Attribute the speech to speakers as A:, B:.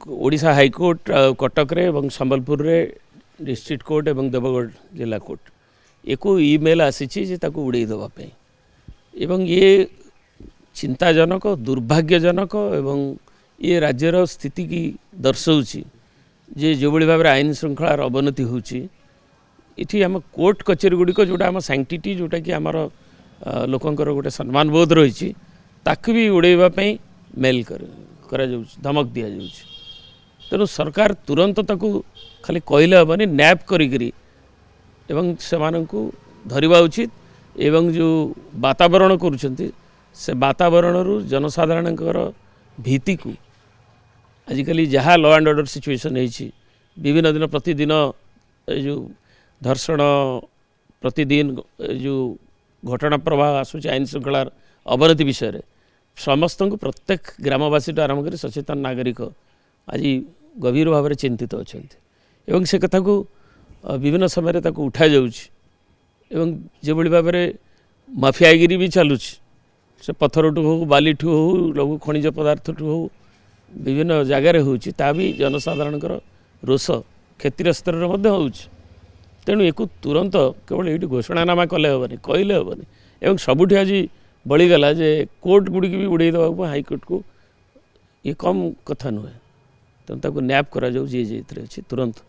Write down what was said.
A: Odisha high court Cuttack रे एवं संबलपुर रे डिस्ट्रिक्ट कोर्ट एवं देवगढ़ जिला कोर्ट एको ईमेल आसी उड़े देवाई एवं ये चिंताजनक दुर्भाग्यजनक एवं ये राज्यर स्थिति की दर्शाऊँच जे जो भाव में आईन श्रृंखलार अवनति होती आम कोर्ट कचेरी गुड़िक जोटा आम सैंक्टिटी जोटा कि आमर लोकंकर गोटे सम्मान बोध रही ताकू भी उड़ाइवाई मेल करा धमक दि जाऊँ तेणु सरकार तुरंत ताकू खाली कहले हेनी नैप करी एवं से धरवा उचित एवं जो वातावरण करुँच से वातावरण जनसाधारण भीति को आजिकल जहाँ लॉ एंड ऑर्डर सिचुएशन है विभिन्न दिन प्रतिदिन जो धर्षण प्रतिदिन जो घटना प्रवाह आसूँ आईन श्रृंखलार अवनति विषय समस्त को प्रत्येक ग्रामवासी आरंभ कर सचेतन नागरिक आज गभीर भाव में चिंतित अच्छा एवं से कथा को विभिन्न समय उठा जाऊँ जो भाव में माफियागिरी भी चलुची से पत्थर ठू हो बाली ठू हो लघु खनिज पदार्थ ठू हो विभिन्न जगार होता भी जनसाधारण रोष क्षतिर स्तर में तेणु एक तुरंत केवल ये घोषणानामा कले हेनी कहले हेनी एवं सबुठी आज बड़ीगला जे कोर्ट गुड़ी भी उड़े देवा हाईकोर्ट को ये कम कथा नुहे तेणु ताको नैप करा जाऊ जी अच्छी तुरंत।